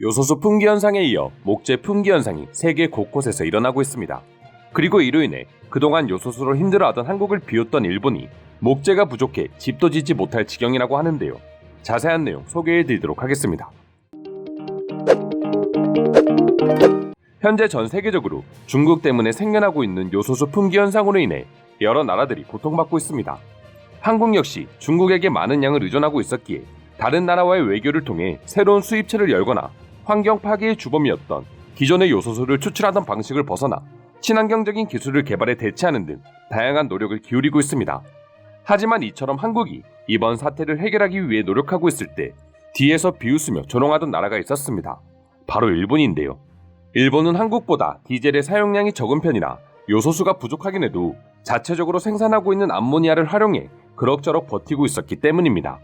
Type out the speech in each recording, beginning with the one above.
요소수 품귀 현상에 이어 목재 품귀 현상이 세계 곳곳에서 일어나고 있습니다. 그리고 이로 인해 그동안 요소수로 힘들어하던 한국을 비웃던 일본이 목재가 부족해 집도 짓지 못할 지경이라고 하는데요. 자세한 내용 소개해드리도록 하겠습니다. 현재 전 세계적으로 중국 때문에 생겨나고 있는 요소수 품귀 현상으로 인해 여러 나라들이 고통받고 있습니다. 한국 역시 중국에게 많은 양을 의존하고 있었기에 다른 나라와의 외교를 통해 새로운 수입처를 열거나 환경 파괴의 주범이었던 기존의 요소수를 추출하던 방식을 벗어나 친환경적인 기술을 개발해 대체하는 등 다양한 노력을 기울이고 있습니다. 하지만 이처럼 한국이 이번 사태를 해결하기 위해 노력하고 있을 때 뒤에서 비웃으며 조롱하던 나라가 있었습니다. 바로 일본인데요. 일본은 한국보다 디젤의 사용량이 적은 편이라 요소수가 부족하긴 해도 자체적으로 생산하고 있는 암모니아를 활용해 그럭저럭 버티고 있었기 때문입니다.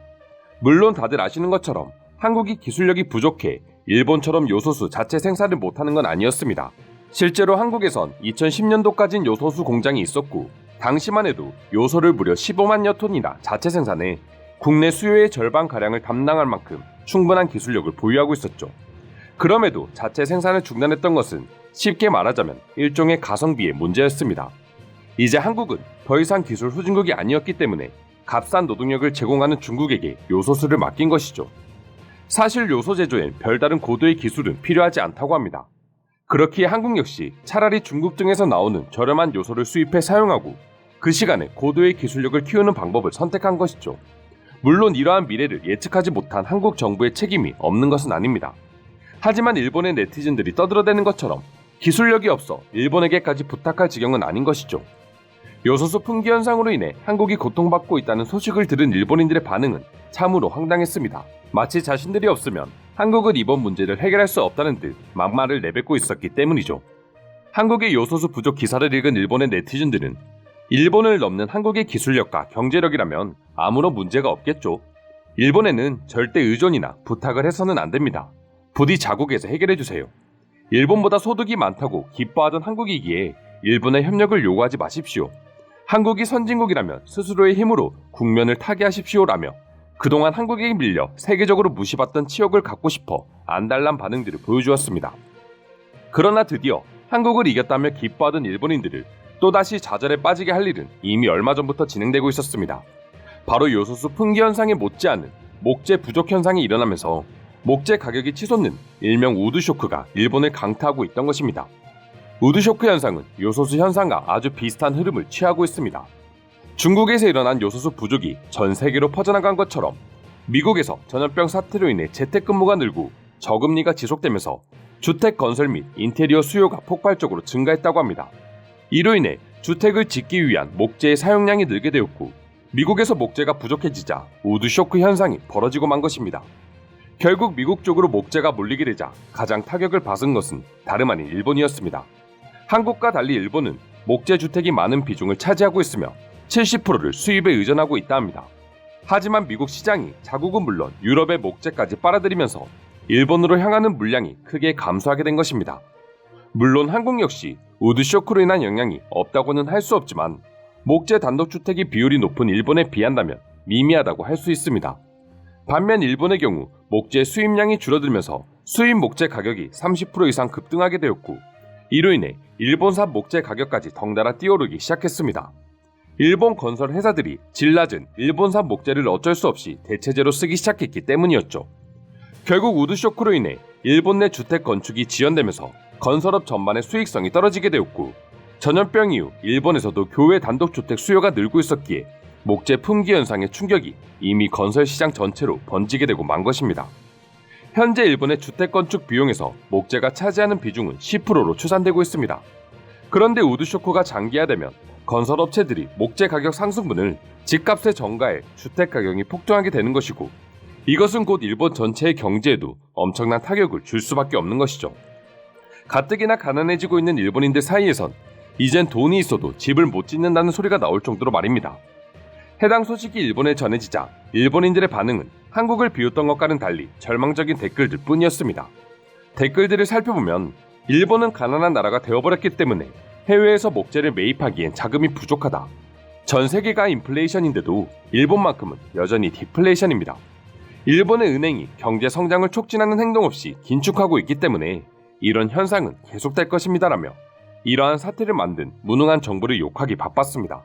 물론 다들 아시는 것처럼 한국이 기술력이 부족해 일본처럼 요소수 자체 생산을 못하는 건 아니었습니다. 실제로 한국에선 2010년도까지는 요소수 공장이 있었고 당시만 해도 요소를 무려 15만여 톤이나 자체 생산해 국내 수요의 절반가량을 담당할 만큼 충분한 기술력을 보유하고 있었죠. 그럼에도 자체 생산을 중단했던 것은 쉽게 말하자면 일종의 가성비의 문제였습니다. 이제 한국은 더 이상 기술 후진국이 아니었기 때문에 값싼 노동력을 제공하는 중국에게 요소수를 맡긴 것이죠. 사실 요소 제조엔 별다른 고도의 기술은 필요하지 않다고 합니다. 그렇기에 한국 역시 차라리 중국 등에서 나오는 저렴한 요소를 수입해 사용하고 그 시간에 고도의 기술력을 키우는 방법을 선택한 것이죠. 물론 이러한 미래를 예측하지 못한 한국 정부의 책임이 없는 것은 아닙니다. 하지만 일본의 네티즌들이 떠들어대는 것처럼 기술력이 없어 일본에게까지 부탁할 지경은 아닌 것이죠. 요소수 품귀 현상으로 인해 한국이 고통받고 있다는 소식을 들은 일본인들의 반응은 참으로 황당했습니다. 마치 자신들이 없으면 한국은 이번 문제를 해결할 수 없다는 듯 막말을 내뱉고 있었기 때문이죠. 한국의 요소수 부족 기사를 읽은 일본의 네티즌들은 일본을 넘는 한국의 기술력과 경제력이라면 아무런 문제가 없겠죠. 일본에는 절대 의존이나 부탁을 해서는 안 됩니다. 부디 자국에서 해결해주세요. 일본보다 소득이 많다고 기뻐하던 한국이기에 일본의 협력을 요구하지 마십시오. 한국이 선진국이라면 스스로의 힘으로 국면을 타개하십시오라며 그동안 한국에게 밀려 세계적으로 무시받던 치욕을 갖고 싶어 안달난 반응들을 보여주었습니다. 그러나 드디어 한국을 이겼다며 기뻐하던 일본인들을 또다시 좌절에 빠지게 할 일은 이미 얼마 전부터 진행되고 있었습니다. 바로 요소수 품귀 현상에 못지않은 목재 부족 현상이 일어나면서 목재 가격이 치솟는 일명 우드쇼크가 일본을 강타하고 있던 것입니다. 우드쇼크 현상은 요소수 현상과 아주 비슷한 흐름을 취하고 있습니다. 중국에서 일어난 요소수 부족이 전 세계로 퍼져나간 것처럼 미국에서 전염병 사태로 인해 재택근무가 늘고 저금리가 지속되면서 주택 건설 및 인테리어 수요가 폭발적으로 증가했다고 합니다. 이로 인해 주택을 짓기 위한 목재의 사용량이 늘게 되었고 미국에서 목재가 부족해지자 우드쇼크 현상이 벌어지고 만 것입니다. 결국 미국 쪽으로 목재가 몰리게 되자 가장 타격을 받은 것은 다름 아닌 일본이었습니다. 한국과 달리 일본은 목재 주택이 많은 비중을 차지하고 있으며 70%를 수입에 의존하고 있다 합니다. 하지만 미국 시장이 자국은 물론 유럽의 목재까지 빨아들이면서 일본으로 향하는 물량이 크게 감소하게 된 것입니다. 물론 한국 역시 우드쇼크로 인한 영향이 없다고는 할 수 없지만 목재 단독주택의 비율이 높은 일본에 비한다면 미미하다고 할 수 있습니다. 반면 일본의 경우 목재 수입량이 줄어들면서 수입 목재 가격이 30% 이상 급등하게 되었고 이로 인해 일본산 목재 가격까지 덩달아 뛰어오르기 시작했습니다. 일본 건설 회사들이 질 낮은 일본산 목재를 어쩔 수 없이 대체재로 쓰기 시작했기 때문이었죠. 결국 우드쇼크로 인해 일본 내 주택 건축이 지연되면서 건설업 전반의 수익성이 떨어지게 되었고 전염병 이후 일본에서도 교외 단독주택 수요가 늘고 있었기에 목재 품귀 현상의 충격이 이미 건설 시장 전체로 번지게 되고 만 것입니다. 현재 일본의 주택 건축 비용에서 목재가 차지하는 비중은 10%로 추산되고 있습니다. 그런데 우드쇼크가 장기화되면 건설업체들이 목재 가격 상승분을 집값에 전가해 주택 가격이 폭등하게 되는 것이고 이것은 곧 일본 전체의 경제에도 엄청난 타격을 줄 수밖에 없는 것이죠. 가뜩이나 가난해지고 있는 일본인들 사이에선 이젠 돈이 있어도 집을 못 짓는다는 소리가 나올 정도로 말입니다. 해당 소식이 일본에 전해지자 일본인들의 반응은 한국을 비웃던 것과는 달리 절망적인 댓글들 뿐이었습니다. 댓글들을 살펴보면 일본은 가난한 나라가 되어버렸기 때문에 해외에서 목재를 매입하기엔 자금이 부족하다. 전 세계가 인플레이션인데도 일본만큼은 여전히 디플레이션입니다. 일본의 은행이 경제 성장을 촉진하는 행동 없이 긴축하고 있기 때문에 이런 현상은 계속될 것입니다라며 이러한 사태를 만든 무능한 정부를 욕하기 바빴습니다.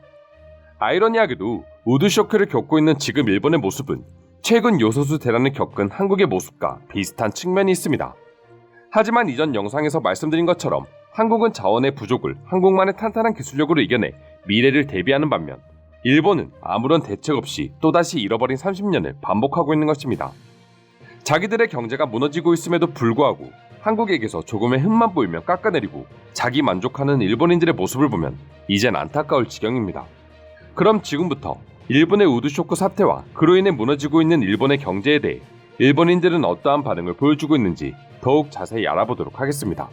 아이러니하게도 우드 쇼크를 겪고 있는 지금 일본의 모습은 최근 요소수 대란을 겪은 한국의 모습과 비슷한 측면이 있습니다. 하지만 이전 영상에서 말씀드린 것처럼 한국은 자원의 부족을 한국만의 탄탄한 기술력으로 이겨내 미래를 대비하는 반면 일본은 아무런 대책 없이 또다시 잃어버린 30년을 반복하고 있는 것입니다. 자기들의 경제가 무너지고 있음에도 불구하고 한국에게서 조금의 흠만 보이면 깎아내리고 자기 만족하는 일본인들의 모습을 보면 이젠 안타까울 지경입니다. 그럼 지금부터 일본의 우드쇼크 사태와 그로 인해 무너지고 있는 일본의 경제에 대해 일본인들은 어떠한 반응을 보여주고 있는지 더욱 자세히 알아보도록 하겠습니다.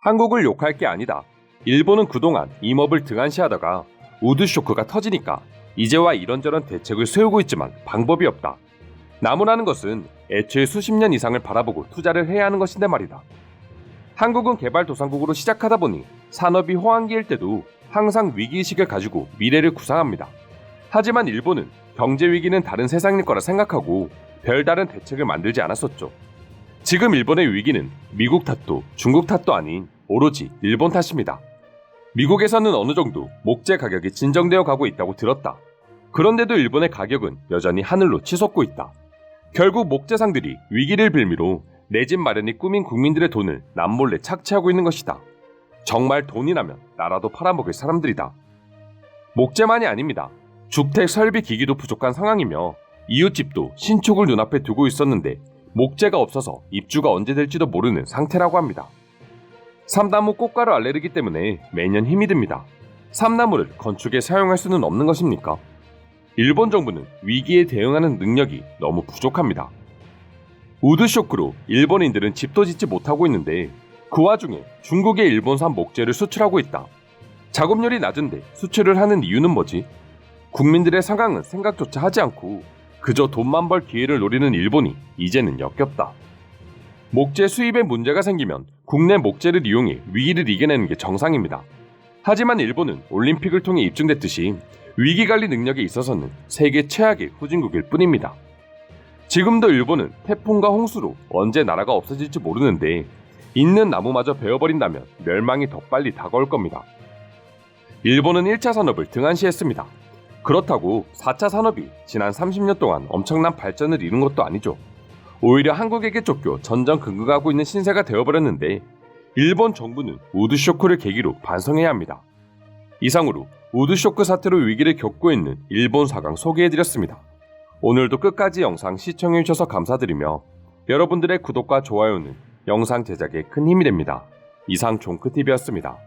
한국을 욕할 게 아니다. 일본은 그동안 임업을 등한시하다가 우드쇼크가 터지니까 이제와 이런저런 대책을 세우고 있지만 방법이 없다. 나무라는 것은 애초에 수십 년 이상을 바라보고 투자를 해야 하는 것인데 말이다. 한국은 개발도상국으로 시작하다 보니 산업이 호황기일 때도 항상 위기의식을 가지고 미래를 구상합니다. 하지만 일본은 경제위기는 다른 세상일 거라 생각하고 별다른 대책을 만들지 않았었죠. 지금 일본의 위기는 미국 탓도 중국 탓도 아닌 오로지 일본 탓입니다. 미국에서는 어느 정도 목재 가격이 진정되어 가고 있다고 들었다. 그런데도 일본의 가격은 여전히 하늘로 치솟고 있다. 결국 목재상들이 위기를 빌미로 내 집 마련이 꿈인 국민들의 돈을 남몰래 착취하고 있는 것이다. 정말 돈이 나면 나라도 팔아먹을 사람들이다. 목재만이 아닙니다. 주택 설비 기기도 부족한 상황이며 이웃집도 신축을 눈앞에 두고 있었는데 목재가 없어서 입주가 언제 될지도 모르는 상태라고 합니다. 삼나무 꽃가루 알레르기 때문에 매년 힘이 듭니다. 삼나무를 건축에 사용할 수는 없는 것입니까? 일본 정부는 위기에 대응하는 능력이 너무 부족합니다. 우드쇼크로 일본인들은 집도 짓지 못하고 있는데 그 와중에 중국에 일본산 목재를 수출하고 있다. 작업률이 낮은데 수출을 하는 이유는 뭐지? 국민들의 상황은 생각조차 하지 않고 그저 돈만 벌 기회를 노리는 일본이 이제는 역겹다. 목재 수입에 문제가 생기면 국내 목재를 이용해 위기를 이겨내는 게 정상입니다. 하지만 일본은 올림픽을 통해 입증됐듯이 위기관리 능력에 있어서는 세계 최악의 후진국일 뿐입니다. 지금도 일본은 태풍과 홍수로 언제 나라가 없어질지 모르는데 있는 나무마저 베어버린다면 멸망이 더 빨리 다가올 겁니다. 일본은 1차 산업을 등한시했습니다. 그렇다고 4차 산업이 지난 30년 동안 엄청난 발전을 이룬 것도 아니죠. 오히려 한국에게 쫓겨 전전긍긍하고 있는 신세가 되어버렸는데 일본 정부는 우드쇼크를 계기로 반성해야 합니다. 이상으로 우드쇼크 사태로 위기를 겪고 있는 일본 상황 소개해드렸습니다. 오늘도 끝까지 영상 시청해주셔서 감사드리며 여러분들의 구독과 좋아요는 영상 제작에 큰 힘이 됩니다. 이상 종크TV였습니다.